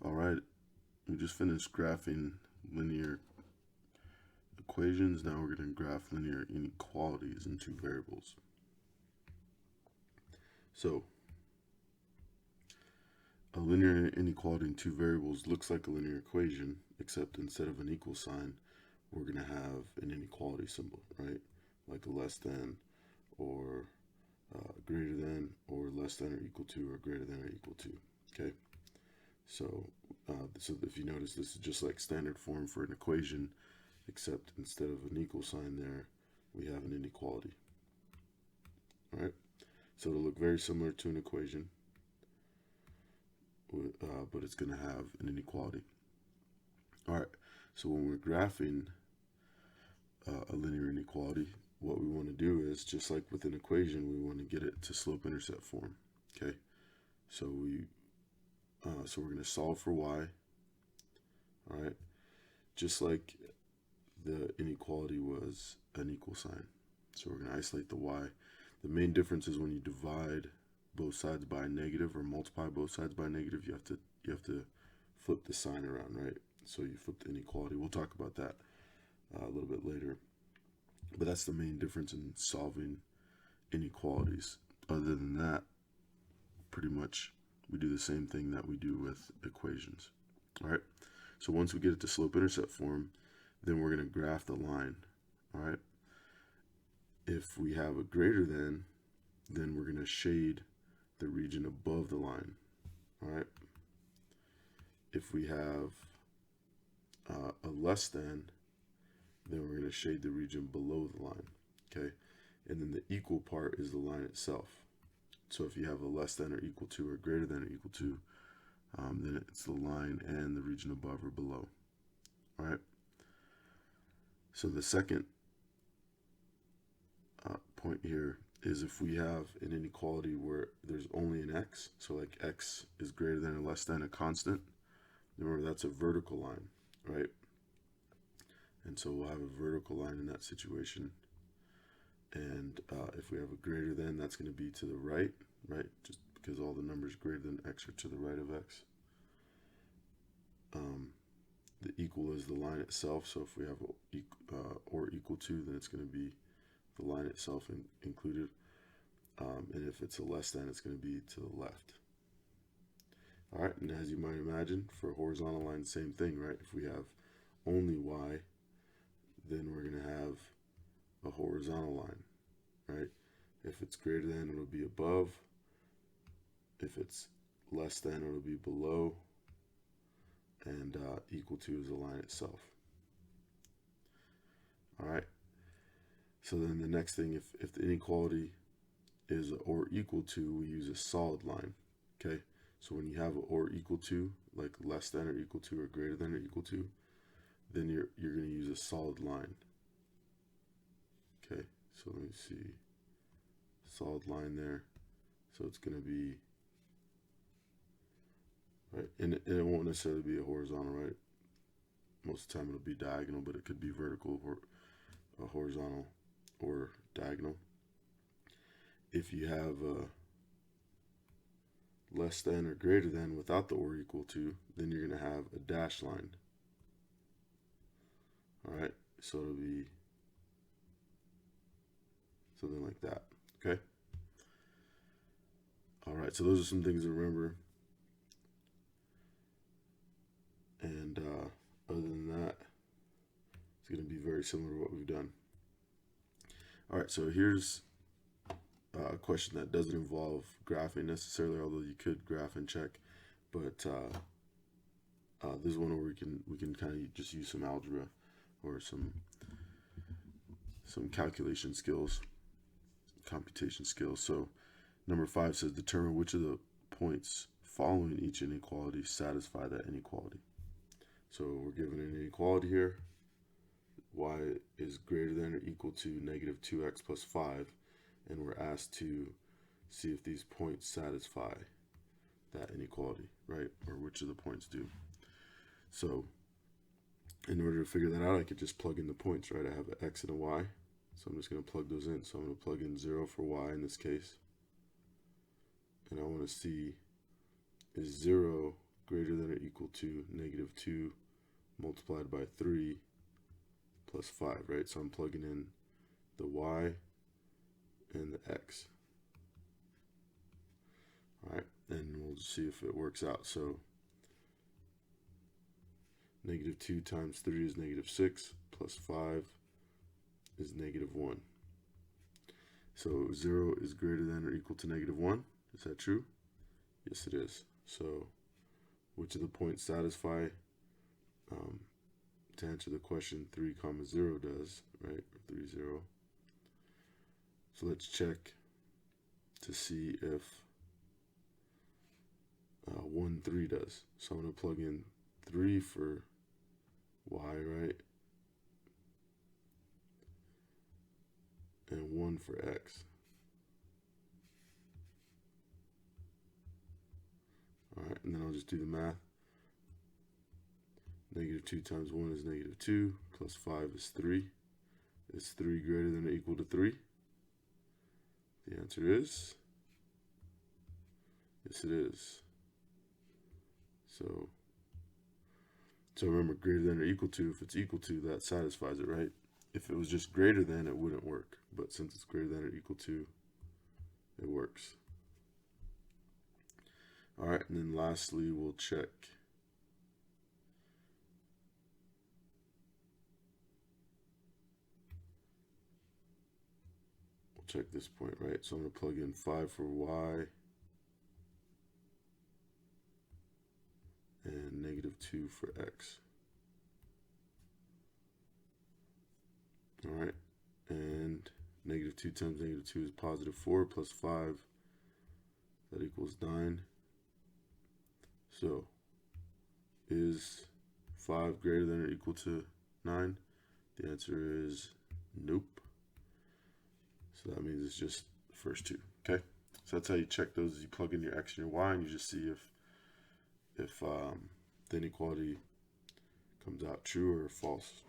All right, we just finished graphing linear equations. Now we're going to graph linear inequalities in two variables. So, a linear inequality in two variables looks like a linear equation, except instead of an equal sign, we're going to have an inequality symbol, right? Like a less than, or greater than, or less than or equal to, or greater than or equal to, okay? So if you notice, this is just like standard form for an equation, except instead of an equal sign there, we have an inequality. All right, so it'll look very similar to an equation, but it's going to have an inequality. All right, so when we're graphing a linear inequality, what we want to do is, just like with an equation, we want to get it to slope-intercept form. Okay, so we're going to solve for y. All right, just like the inequality was an equal sign. So we're going to isolate the y. The main difference is when you divide both sides by a negative or multiply both sides by a negative, you have to flip the sign around, right? So you flip the inequality. We'll talk about that a little bit later. But that's the main difference in solving inequalities. Other than that, pretty much we do the same thing that we do with equations. All right. So once we get it to slope-intercept form, then we're going to graph the line. All right. If we have a greater than, then we're going to shade the region above the line. All right. If we have a less than, then we're going to shade the region below the line. Okay. And then the equal part is the line itself. So if you have a less than or equal to or greater than or equal to, then it's the line and the region above or below. All right. So the second point here is if we have an inequality where there's only an x, so like x is greater than or less than a constant, remember that's a vertical line, right? And so we'll have a vertical line in that situation. And if we have a greater than, that's going to be to the right, right? Just because all the numbers greater than x are to the right of x. The equal is the line itself, so if we have or equal to, then it's going to be the line itself included. And if it's a less than, it's going to be to the left. All right, and as you might imagine, for a horizontal line, same thing, right? If we have only y, then we're going to have a horizontal line, right? If it's greater than, it'll be above. If it's less than, it'll be below. And equal to is the line itself. All right. So then the next thing, if the inequality is or equal to, we use a solid line. Okay. So when you have a or equal to, like less than or equal to or greater than or equal to, then you're going to use a solid line. Okay. So let me see. Solid line there. So it's going to be right, and it won't necessarily be a horizontal, right? Most of the time it'll be diagonal, but it could be vertical or horizontal or diagonal. If you have less than or greater than without the or equal to, then you're going to have a dashed line. All right, so it'll be something like that. Okay. All right, so those are some things to remember. And other than that, it's going to be very similar to what we've done. All right, so here's a question that doesn't involve graphing necessarily, although you could graph and check. But this is one where we can kind of just use some algebra or some calculation skills, computation skills. So number 5 says determine which of the points following each inequality satisfy that inequality. So we're given an inequality here. Y is greater than or equal to negative 2x plus 5. And we're asked to see if these points satisfy that inequality, right? Or which of the points do. So in order to figure that out, I could just plug in the points, right? I have an x and a y. So I'm just going to plug those in. So I'm going to plug in 0 for y in this case. And I want to see, is 0 greater than or equal to negative 2 multiplied by 3 plus 5, right? So I'm plugging in the y and the x. All right, and we'll just see if it works out. So negative 2 times 3 is negative 6, plus 5 is negative 1. So 0 is greater than or equal to negative 1. Is that true? Yes, it is. So which of the points satisfy? To answer the question, 3 comma 0 does, right? Or 3, 0. So let's check to see if 1, 3 does. So I'm going to plug in 3 for y, right? And 1 for x. All right, and then I'll just do the math. Negative 2 times 1 is negative 2, plus 5 is 3. Is 3 greater than or equal to 3? The answer is yes, it is. So remember, greater than or equal to, if it's equal to, that satisfies it, right? If it was just greater than, it wouldn't work. But since it's greater than or equal to, it works. All right, and then lastly, we'll check this point, right? So I'm going to plug in 5 for y and negative 2 for x. All right, and negative 2 times negative 2 is positive 4 plus 5. That equals 9. So is 5 greater than or equal to 9? The answer is nope. So that means it's just the first two, okay? So that's how you check those. You plug in your x and your y, and you just see if the inequality comes out true or false.